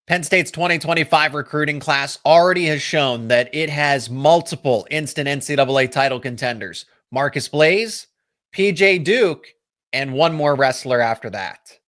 Penn State's 2025 recruiting class already has shown that it has multiple instant NCAA title contenders. Marcus Blaze, PJ Duke, and one more wrestler after that.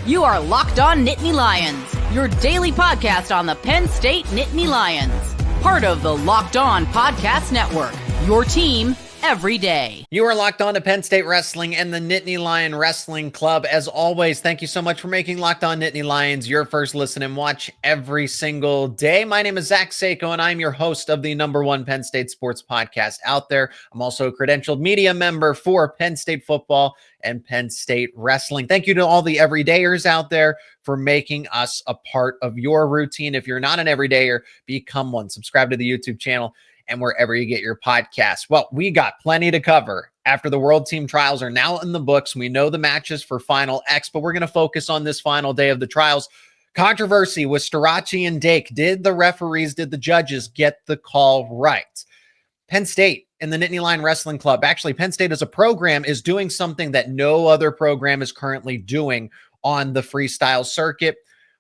You are Locked On Nittany Lions, your daily podcast on the Penn State Nittany Lions. Part of the Locked On Podcast Network, your team every day. You are locked on to Penn State Wrestling and the Nittany Lion Wrestling Club. As always, thank you so much for making Locked On Nittany Lions your first listen and watch every single day. My name is Zach Seyko, and I'm your host of the #1 Penn State sports podcast out there. I'm also a credentialed media member for Penn State football and Penn State Wrestling. Thank you to all the everydayers out there for making us a part of your routine. If you're not an everydayer, become one. Subscribe to the YouTube channel and wherever you get your podcasts. Well, we got plenty to cover after the World Team Trials are now in the books. We know the matches for Final X, but we're going to focus on this final day of the trials. Controversy with Starocci and Dake. Did the referees, did the judges get the call right? Penn State and the Nittany Lion Wrestling Club, actually Penn State as a program, is doing something that no other program is currently doing on the freestyle circuit.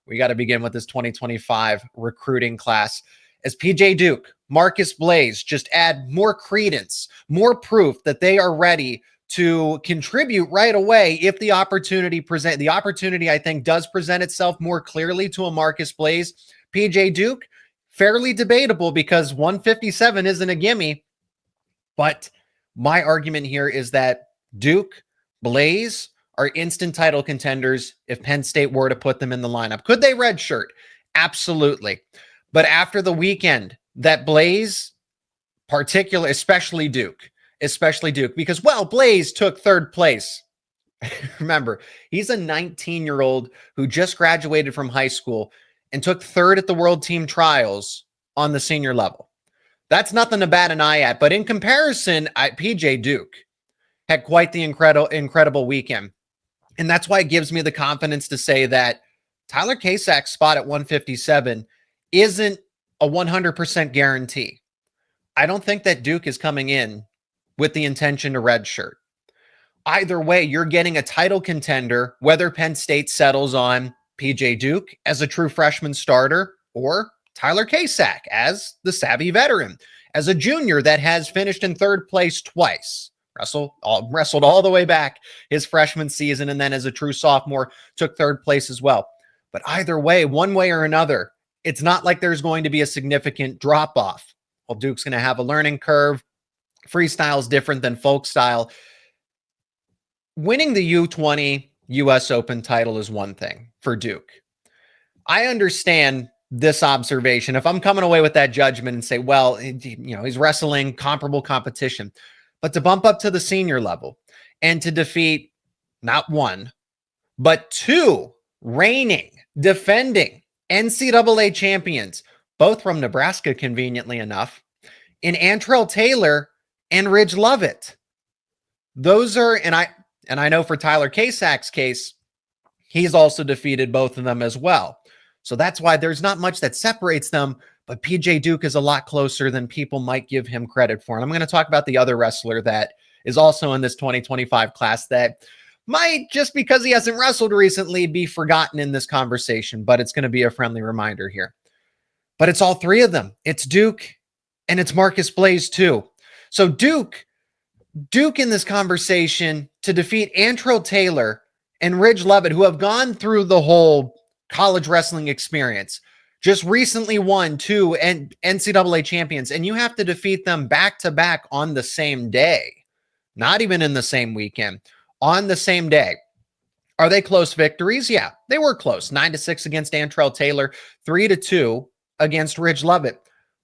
We got to begin with this 2025 recruiting class as PJ Duke, Marcus Blaze just add more credence, more proof that they are ready to contribute right away if the opportunity I think does present itself more clearly to a Marcus Blaze. PJ Duke, fairly debatable because 157 isn't a gimme, but my argument here is that Duke, Blaze are instant title contenders if Penn State were to put them in the lineup. Could they redshirt? Absolutely. But after the weekend that Blaze, especially Duke, because, well, Blaze took third place. Remember, he's a 19-year-old who just graduated from high school and took third at the World Team Trials on the senior level. That's nothing to bat an eye at. But in comparison, PJ Duke had quite the incredible weekend. And that's why it gives me the confidence to say that Tyler Kasak's spot at 157 isn't a 100% guarantee. I don't think that Duke is coming in with the intention to redshirt. Either way, you're getting a title contender, whether Penn State settles on PJ Duke as a true freshman starter or Tyler Kasak as the savvy veteran, as a junior that has finished in third place twice, wrestled all the way back his freshman season, and then as a true sophomore took third place as well. But either way, one way or another, it's not like there's going to be a significant drop-off. Well, Duke's going to have a learning curve. Freestyle is different than folk style. Winning the U20 U.S. Open title is one thing for Duke. I understand this observation. If I'm coming away with that judgment and say, well, he's wrestling comparable competition, but to bump up to the senior level and to defeat not one, but two reigning, defending NCAA champions, both from Nebraska, conveniently enough, in Antrell Taylor and Ridge Lovett. Those are, and I know for Tyler Kasak's case, he's also defeated both of them as well. So that's why there's not much that separates them, but PJ Duke is a lot closer than people might give him credit for. And I'm going to talk about the other wrestler that is also in this 2025 class that might, just because he hasn't wrestled recently, be forgotten in this conversation, but it's going to be a friendly reminder here. But it's all three of them. It's Duke and it's Marcus Blaze too. So Duke in this conversation to defeat Antrell Taylor and Ridge Lovett, who have gone through the whole college wrestling experience, just recently won two NCAA champions, and you have to defeat them back-to-back on the same day, not even in the same weekend. On the same day. Are they close victories? Yeah, they were close. 9-6 against Antrell Taylor, 3-2 against Ridge Lovett.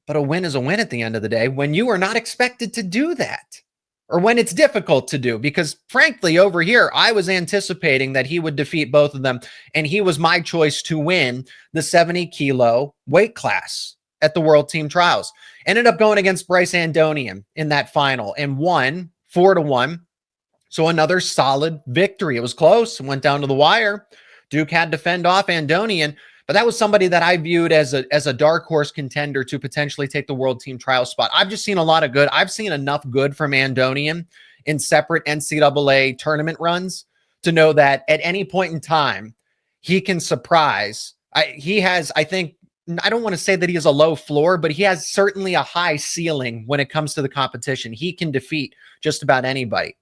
But a win is a win at the end of the day when you are not expected to do that, or when it's difficult to do, because frankly, over here, I was anticipating that he would defeat both of them, and he was my choice to win the 70-kilo weight class at the World Team Trials. Ended up going against Bryce Aeoden in that final and won 4-1. So another solid victory. It was close and went down to the wire. Duke had to fend off Aeoden, but that was somebody that I viewed as a dark horse contender to potentially take the World Team Trial spot. I've just seen a lot of good. I've seen enough good from Aeoden in separate NCAA tournament runs to know that at any point in time, he can surprise. He has, I think, I don't want to say that he has a low floor, but he has certainly a high ceiling when it comes to the competition. He can defeat just about anybody.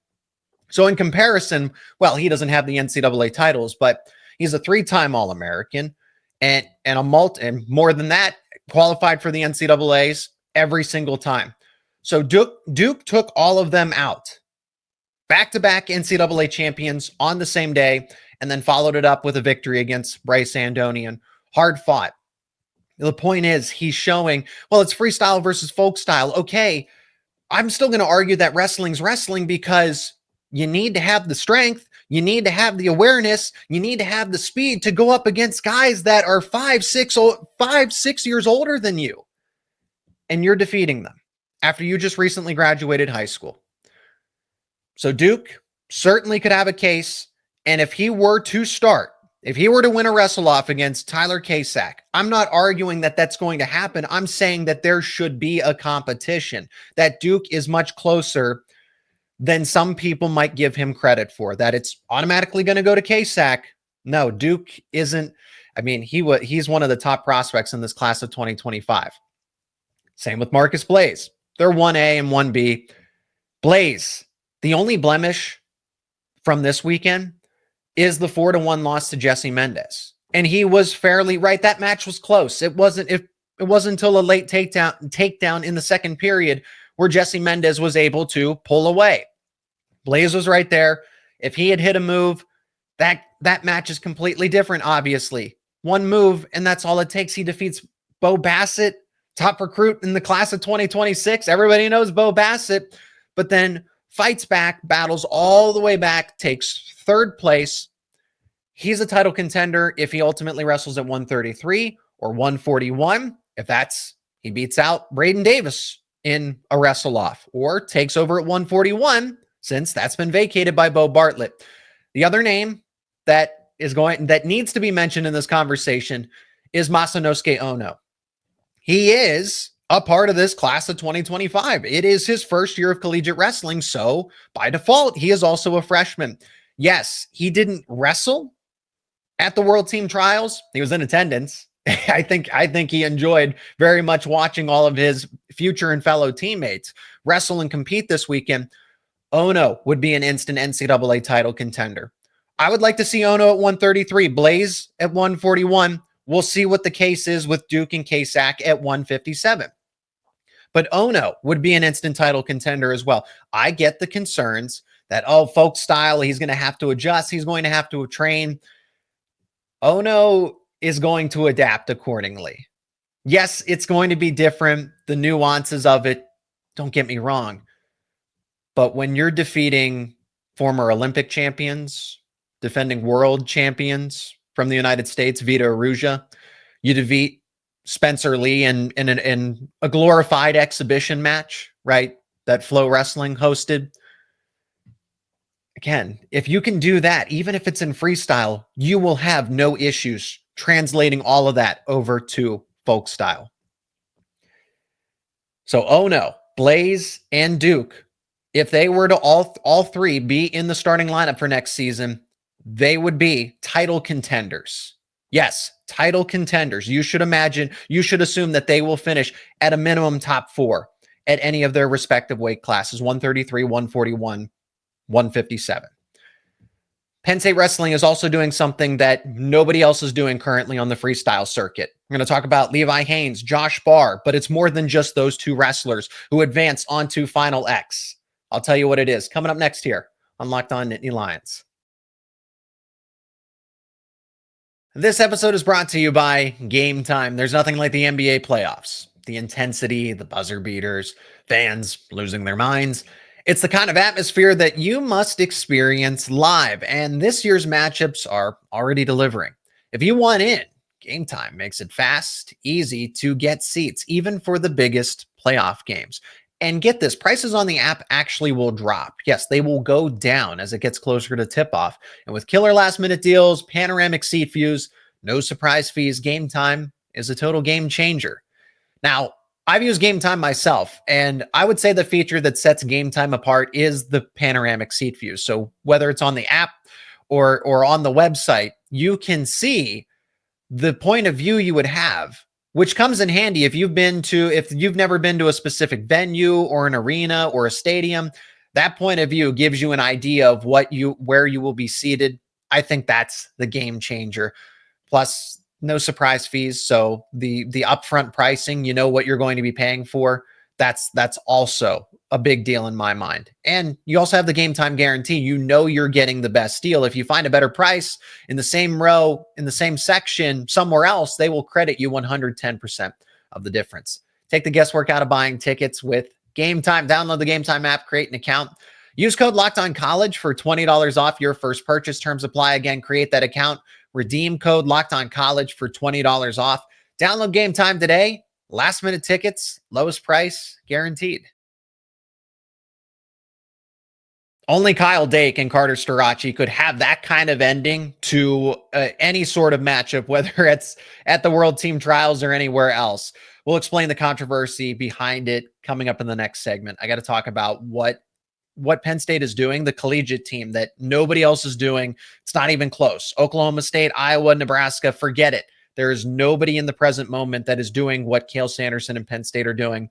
So in comparison, well, he doesn't have the NCAA titles, but he's a 3-time All-American and more than that, qualified for the NCAAs every single time. So Duke took all of them out. Back-to-back NCAA champions on the same day, and then followed it up with a victory against Bryce Andonian. Hard fought. The point is, he's showing, well, it's freestyle versus folk style. Okay, I'm still going to argue that wrestling's wrestling because you need to have the strength, you need to have the awareness, you need to have the speed to go up against guys that are 5-6 years older than you. And you're defeating them after you just recently graduated high school. So Duke certainly could have a case. And if he were to win a wrestle-off against Tyler Kasak, I'm not arguing that that's going to happen. I'm saying that there should be a competition, that Duke is much closer than some people might give him credit for, that it's automatically going to go to Kasak. No, Duke isn't. I mean, he's one of the top prospects in this class of 2025. Same with Marcus Blaze. They're 1A and 1B. Blaze, the only blemish from this weekend is the 4-1 loss to Jesse Mendez. And he was fairly right. That match was close. It wasn't until a late takedown in the second period where Jesse Mendez was able to pull away. Blaze was right there. If he had hit a move, that match is completely different, obviously. One move, and that's all it takes. He defeats Bo Bassett, top recruit in the class of 2026. Everybody knows Bo Bassett, but then fights back, battles all the way back, takes third place. He's a title contender if he ultimately wrestles at 133 or 141. He beats out Braden Davis in a wrestle-off or takes over at 141, since that's been vacated by Bo Bartlett. The other name that needs to be mentioned in this conversation is Masanosuke Ono. He is a part of this class of 2025. It is his first year of collegiate wrestling, so by default, he is also a freshman. Yes, he didn't wrestle at the World Team Trials. He was in attendance. I think he enjoyed very much watching all of his future and fellow teammates wrestle and compete this weekend. Ono would be an instant NCAA title contender. I would like to see Ono at 133, Blaze at 141. We'll see what the case is with Duke and Kasak at 157. But Ono would be an instant title contender as well. I get the concerns that, folk style, he's going to have to adjust. He's going to have to train. Ono is going to adapt accordingly. Yes, it's going to be different. The nuances of it, don't get me wrong. But when you're defeating former Olympic champions, defending world champions from the United States, Vita Arujá, you defeat Spencer Lee in a glorified exhibition match, right? That Flow Wrestling hosted. Again, if you can do that, even if it's in freestyle, you will have no issues translating all of that over to folk style. So Ono, Blaze, and Duke, if they were to all three be in the starting lineup for next season, they would be title contenders. Yes, title contenders. You should assume that they will finish at a minimum top 4 at any of their respective weight classes, 133, 141, 157. Penn State Wrestling is also doing something that nobody else is doing currently on the freestyle circuit. We're going to talk about Levi Haines, Josh Barr, but it's more than just those two wrestlers who advance onto Final X. I'll tell you what it is coming up next here on Locked On Nittany Lions. This episode is brought to you by Game Time. There's nothing like the NBA playoffs. The intensity, the buzzer beaters, fans losing their minds. It's the kind of atmosphere that you must experience live, and this year's matchups are already delivering. If you want in, Game Time makes it fast, easy to get seats, even for the biggest playoff games. And get this, prices on the app actually will drop. Yes, they will go down as it gets closer to tip-off. And with killer last-minute deals, panoramic seat views, no surprise fees, Game Time is a total game changer. Now, I've used Game Time myself, and I would say the feature that sets Game Time apart is the panoramic seat views. So whether it's on the app or on the website, you can see the point of view you would have, which comes in handy if you've never been to a specific venue or an arena or a stadium. That point of view gives you an idea of where you will be seated. I think that's the game changer. Plus, no surprise fees. So the upfront pricing, you know what you're going to be paying for. That's also a big deal in my mind. And you also have the game time guarantee. You know you're getting the best deal. If you find a better price in the same row, in the same section, somewhere else, they will credit you 110% of the difference. Take the guesswork out of buying tickets with Game Time. Download the Game Time app, create an account. Use code LOCKEDONCollege for $20 off your first purchase. Terms apply. Again, create that account. Redeem code LOCKEDONCollege for $20 off. Download Game Time today. Last minute tickets, lowest price guaranteed. Only Kyle Dake and Carter Starocci could have that kind of ending to any sort of matchup, whether it's at the World Team Trials or anywhere else. We'll explain the controversy behind it coming up in the next segment. I got to talk about what Penn State is doing, the collegiate team that nobody else is doing. It's not even close. Oklahoma State, Iowa, Nebraska, forget it. There is nobody in the present moment that is doing what Cale Sanderson and Penn State are doing.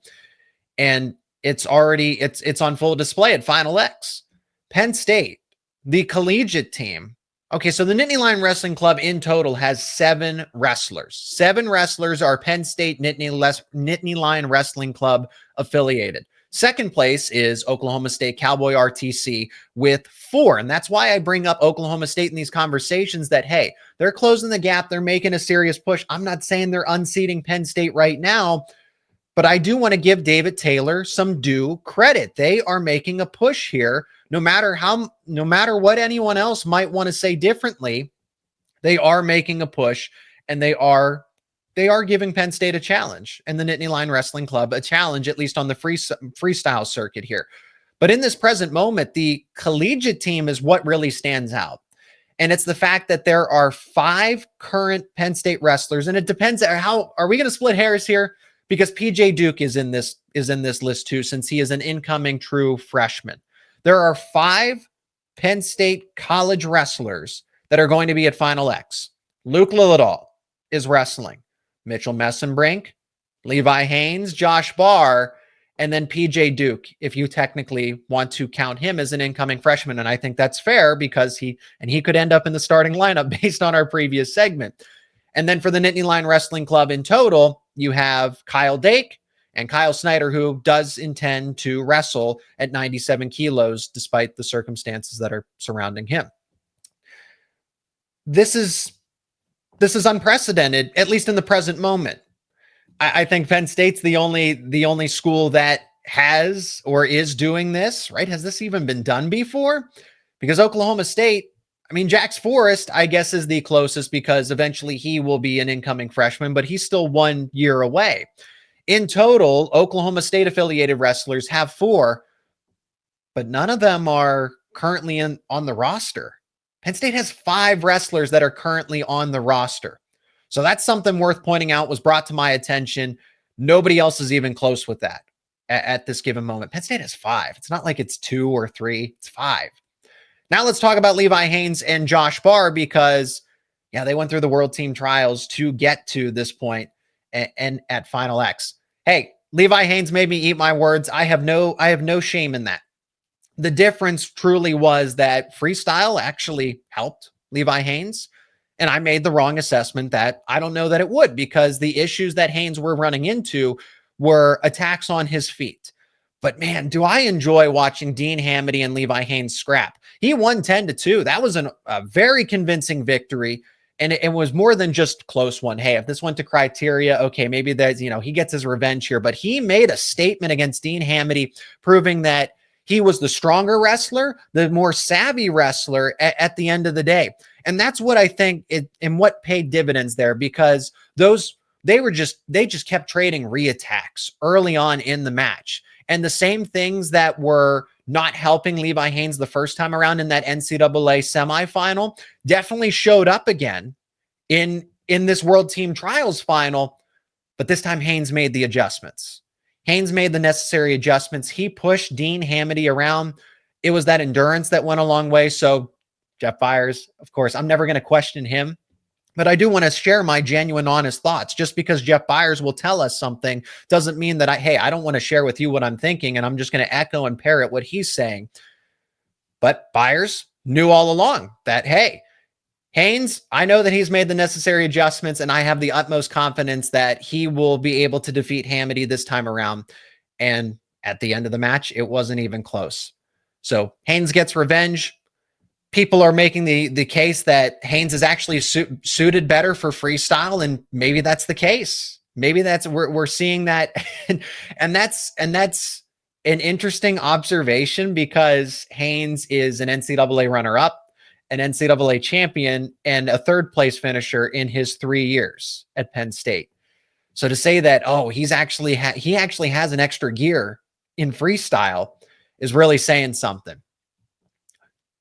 And it's on full display at Final X. Penn State, the collegiate team. Okay, so the Nittany Lion Wrestling Club in total has 7 wrestlers. 7 wrestlers are Penn State Nittany Lion Wrestling Club affiliated. Second place is Oklahoma State Cowboy RTC with 4. And that's why I bring up Oklahoma State in these conversations that, hey, they're closing the gap. They're making a serious push. I'm not saying they're unseating Penn State right now, but I do want to give David Taylor some due credit. They are making a push here. No matter what anyone else might want to say differently, they are making a push, and they are giving Penn State a challenge and the Nittany Lion Wrestling Club a challenge, at least on the freestyle circuit here. But in this present moment, the collegiate team is what really stands out. And it's the fact that there are 5 current Penn State wrestlers, and it depends on how are we going to split hairs here, because PJ Duke is in this list too, since he is an incoming true freshman. There are 5 Penn State college wrestlers that are going to be at Final X. Luke Lillidahl is wrestling. Mitchell Messenbrink, Levi Haines, Josh Barr, and then PJ Duke, if you technically want to count him as an incoming freshman. And I think that's fair because he could end up in the starting lineup based on our previous segment. And then for the Nittany Lion Wrestling Club in total, you have Kyle Dake and Kyle Snyder, who does intend to wrestle at 97 kilos, despite the circumstances that are surrounding him. This is unprecedented, at least in the present moment. I think Penn State's the only school that has or is doing this, right? Has this even been done before? Because Oklahoma State, I mean, Jax Forrest, I guess, is the closest, because eventually he will be an incoming freshman, but he's still 1 year away. In total, Oklahoma State affiliated wrestlers have 4, but none of them are currently on the roster. Penn State has 5 wrestlers that are currently on the roster. So that's something worth pointing out, was brought to my attention. Nobody else is even close with that at this given moment. Penn State has 5. It's not like it's 2 or 3. It's 5. Now let's talk about Levi Haines and Josh Barr, because, yeah, they went through the World Team Trials to get to this point and at Final X. Hey, Levi Haines made me eat my words. I have no shame in that. The difference truly was that freestyle actually helped Levi Haines, and I made the wrong assessment that I don't know that it would, because the issues that Haines were running into were attacks on his feet. But man, do I enjoy watching Dean Hamiti and Levi Haines scrap. He won 10-2. That was a very convincing victory. And it was more than just close one. Hey, if this went to criteria, okay, maybe that's, he gets his revenge here. But he made a statement against Dean Hamiti, proving that he was the stronger wrestler, the more savvy wrestler at the end of the day. And that's what I think and what paid dividends there, because they just kept trading re-attacks early on in the match. And the same things that were not helping Levi Haines the first time around in that NCAA semifinal definitely showed up again in this World Team Trials final. But this time Haines made the adjustments. Haines made the necessary adjustments. He pushed Dean Hamiti around. It was that endurance that went a long way. So Jeff Byers, of course, I'm never going to question him, but I do want to share my genuine, honest thoughts. Just because Jeff Byers will tell us something doesn't mean that I don't want to share with you what I'm thinking, and I'm just going to echo and parrot what he's saying. But Byers knew all along that, hey, Haines, I know that he's made the necessary adjustments, and I have the utmost confidence that he will be able to defeat Hamiti this time around. And at the end of the match, it wasn't even close. So Haines gets revenge. People are making the case that Haines is actually suited better for freestyle, and maybe that's the case. Maybe we're seeing that, and that's an interesting observation, because Haines is an NCAA runner-up, an NCAA champion, and a third place finisher in his 3 years at Penn State. So to say that, oh, he actually has an extra gear in freestyle is really saying something.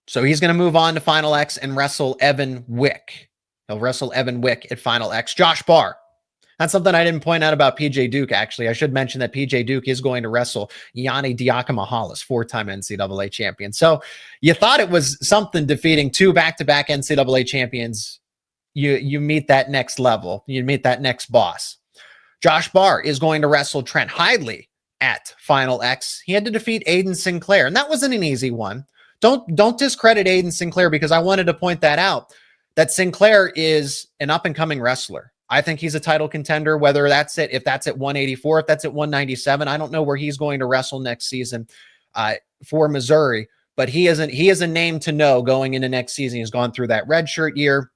So he's going to move on to Final X and wrestle Evan Wick. He'll wrestle Evan Wick at Final X. Josh Barr. That's something I didn't point out about PJ Duke, actually. I should mention that PJ Duke is going to wrestle Yianni Diakamahalis, 4-time NCAA champion. So you thought it was something defeating 2 back-to-back NCAA champions. You meet that next level. You meet that next boss. Josh Barr is going to wrestle Trent Hidlay at Final X. He had to defeat Aeoden Sinclair, and that wasn't an easy one. Don't discredit Aeoden Sinclair, because I wanted to point that out, that Sinclair is an up-and-coming wrestler. I think he's a title contender, whether that's if that's at 184, if that's at 197. I don't know where he's going to wrestle next season for Missouri, but he is a name to know going into next season. He's gone through that redshirt year.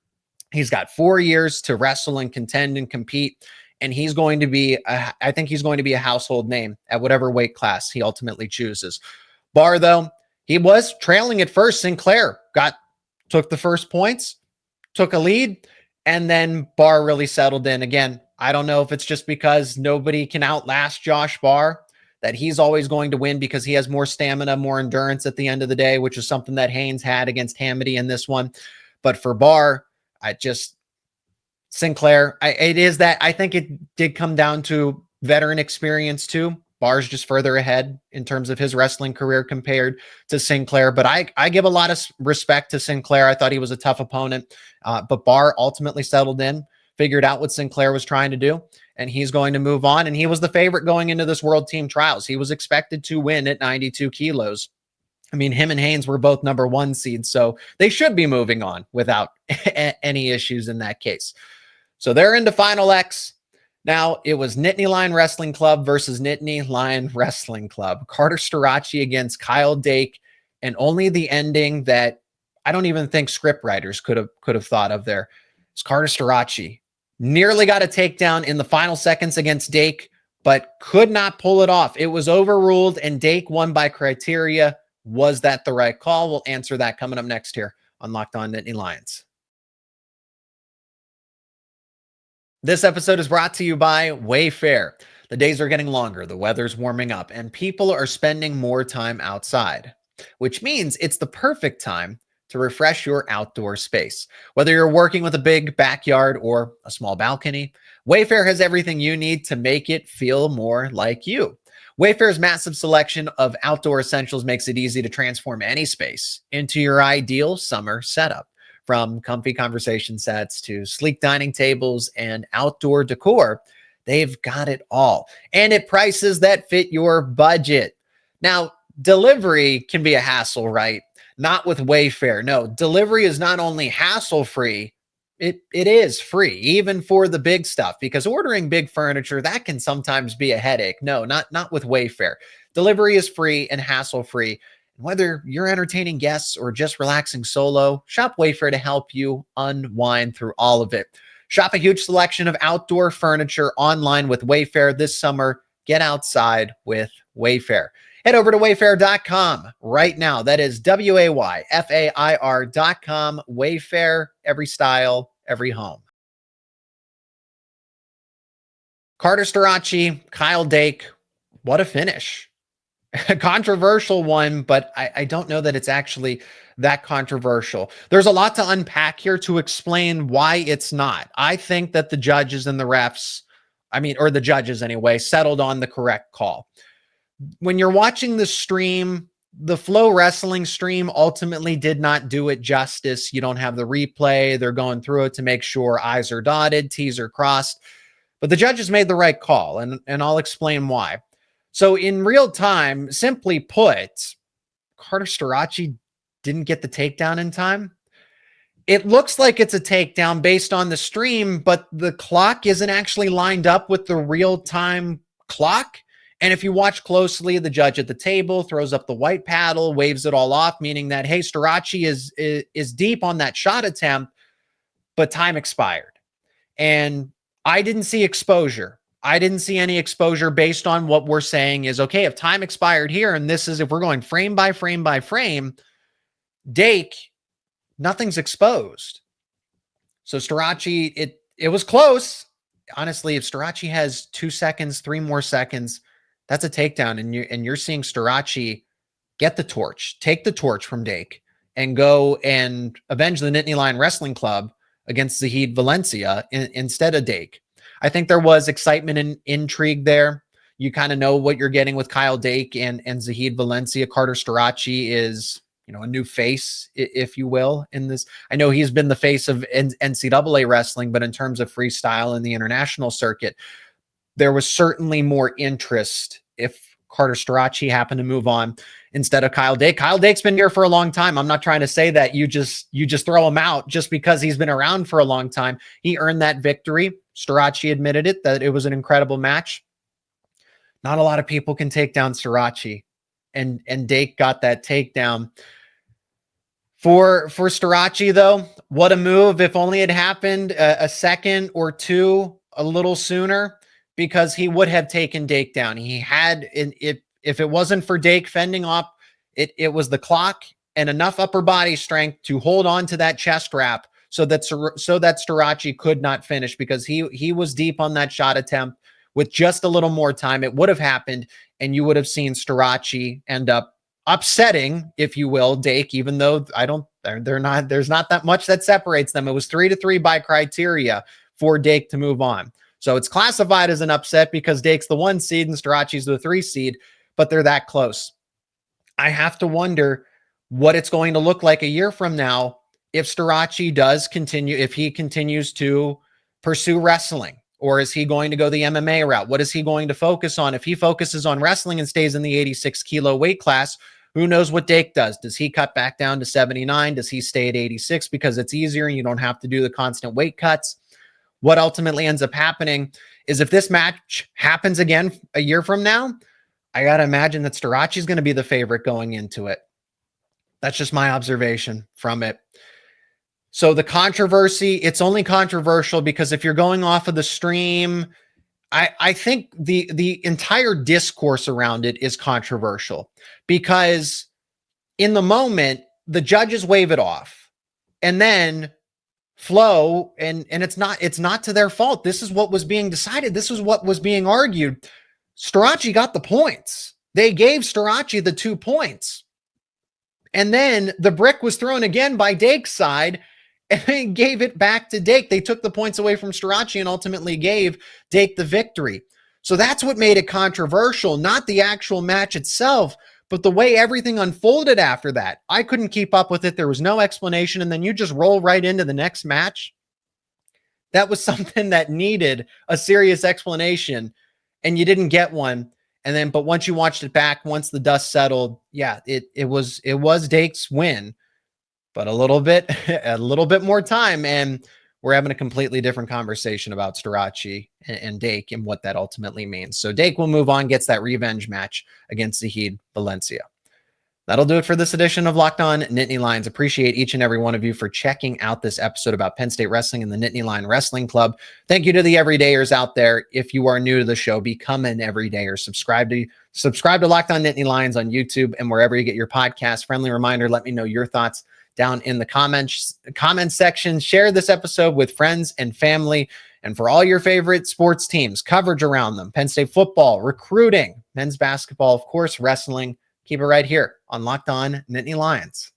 He's got 4 years to wrestle and contend and compete, and he's going to be, I think he's going to be a household name at whatever weight class he ultimately chooses. Barr, though, he was trailing at first. Sinclair took the first points, took a lead, and then Barr really settled in. Again, I don't know if it's just because nobody can outlast Josh Barr, that he's always going to win because he has more stamina, more endurance at the end of the day, which is something that Haines had against Hamiti in this one. But for Barr, Sinclair, I think it did come down to veteran experience too. Barr's just further ahead in terms of his wrestling career compared to Sinclair. But I give a lot of respect to Sinclair. I thought he was a tough opponent. But Barr ultimately settled in, figured out what Sinclair was trying to do, and he's going to move on. And he was the favorite going into this World Team Trials. He was expected to win at 92 kilos. I mean, him and Haines were both number 1 seeds, so they should be moving on without any issues in that case. So they're into Final X. Now, it was Nittany Lion Wrestling Club versus Nittany Lion Wrestling Club. Carter Starocci against Kyle Dake, and only the ending that I don't even think script writers could have thought of there. It's Carter Starocci. Nearly got a takedown in the final seconds against Dake, but could not pull it off. It was overruled, and Dake won by criteria. Was that the right call? We'll answer that coming up next here on Locked On Nittany Lions. This episode is brought to you by WayFair. The days are getting longer, the weather's warming up, and people are spending more time outside, which means it's the perfect time to refresh your outdoor space. Whether you're working with a big backyard or a small balcony, WayFair has everything you need to make it feel more like you. WayFair's massive selection of outdoor essentials makes it easy to transform any space into your ideal summer setup. From comfy conversation sets to sleek dining tables and outdoor decor, they've got it all. And at prices that fit your budget. Now, delivery can be a hassle, right? Not with WayFair. No, delivery is not only hassle-free, it is free, even for the big stuff, because ordering big furniture, that can sometimes be a headache. No, not with WayFair. Delivery is free and hassle-free. Whether you're entertaining guests or just relaxing solo, shop WayFair to help you unwind through all of it. Shop a huge selection of outdoor furniture online with WayFair this summer. Get outside with WayFair. Head over to wayfair.com right now. That is WayFair.com. WayFair, every style, every home. Carter Starocci, Kyle Dake, what a finish. A controversial one, but I don't know that it's actually that controversial. There's a lot to unpack here to explain why it's not. I think that the judges and the refs, or the judges anyway, settled on the correct call. When you're watching the stream the Flow Wrestling stream ultimately did not do it justice. You don't have the replay. They're going through it to make sure I's are dotted, T's are crossed. But the judges made the right call, and I'll explain why. So in real time, simply put, Carter Starocci didn't get the takedown in time. It looks like it's a takedown based on the stream, but the clock isn't actually lined up with the real-time clock. And if you watch closely, the judge at the table throws up the white paddle, waves it all off, meaning that, hey, Starocci is deep on that shot attempt, but time expired. And I didn't see exposure. I didn't see any exposure based on what we're saying is, okay, if time expired here, and this is if we're going frame by frame by frame, Dake, nothing's exposed. So Starocci, it was close. Honestly, if Starocci has 2 seconds, 3 more seconds, that's a takedown. And you're seeing Starocci get the torch, take the torch from Dake, and go and avenge the Nittany Lion Wrestling Club against Zahid Valencia instead of Dake. I think there was excitement and intrigue there. You kind of know what you're getting with Kyle Dake and Zahid Valencia. Carter Starocci is, a new face, if you will, in this. I know he's been the face of NCAA wrestling, but in terms of freestyle in the international circuit, there was certainly more interest if Carter Starocci happened to move on instead of Kyle Dake. Kyle Dake's been here for a long time. I'm not trying to say that you just throw him out just because he's been around for a long time. He earned that victory. Starocci admitted it, that it was an incredible match. Not a lot of people can take down Starocci, and Dake got that takedown. For Starocci, though, what a move. If only it happened a second or two a little sooner, because he would have taken Dake down. He had, if it wasn't for Dake fending off, it was the clock and enough upper body strength to hold on to that chest wrap so that Starocci could not finish, because he was deep on that shot attempt. With just a little more time, it would have happened, and you would have seen Starocci end up upsetting, if you will, Dake, even though there's not that much that separates them. It was 3-3 by criteria for Dake to move on. So it's classified as an upset because Dake's the 1 seed and Starocci's the 3 seed, but they're that close. I have to wonder what it's going to look like a year from now if Starocci does continue, if he continues to pursue wrestling, or is he going to go the MMA route? What is he going to focus on? If he focuses on wrestling and stays in the 86 kilo weight class, who knows what Dake does? Does he cut back down to 79? Does he stay at 86 because it's easier and you don't have to do the constant weight cuts? What ultimately ends up happening is if this match happens again a year from now, I got to imagine that Starocci is going to be the favorite going into it. That's just my observation from it. So the controversy, it's only controversial because if you're going off of the stream, I think the entire discourse around it is controversial, because in the moment, the judges wave it off, and then Flow, and it's not to their fault. This is what was being decided. This is what was being argued. Starocci got the points. They gave Starocci the 2 points. And then the brick was thrown again by Dake's side, and they gave it back to Dake. They took the points away from Starocci and ultimately gave Dake the victory. So that's what made it controversial, not the actual match itself, but the way everything unfolded after that. I couldn't keep up with it. There was no explanation, and then you just roll right into the next match. That was something that needed a serious explanation, and you didn't get one. And then, but once you watched it back, once the dust settled, yeah, it was Dake's win. But a little bit more time, and we're having a completely different conversation about Starocci and Dake and what that ultimately means. So Dake will move on, gets that revenge match against Zahid Valencia. That'll do it for this edition of Locked On Nittany Lions. Appreciate each and every one of you for checking out this episode about Penn State Wrestling and the Nittany Lion Wrestling Club. Thank you to the everydayers out there. If you are new to the show, become an everydayer. Subscribe to Locked On Nittany Lions on YouTube and wherever you get your podcasts. Friendly reminder, let me know your thoughts down in the comment section. Share this episode with friends and family. And for all your favorite sports teams, coverage around them, Penn State football, recruiting, men's basketball, of course, wrestling, keep it right here on Locked On Nittany Lions.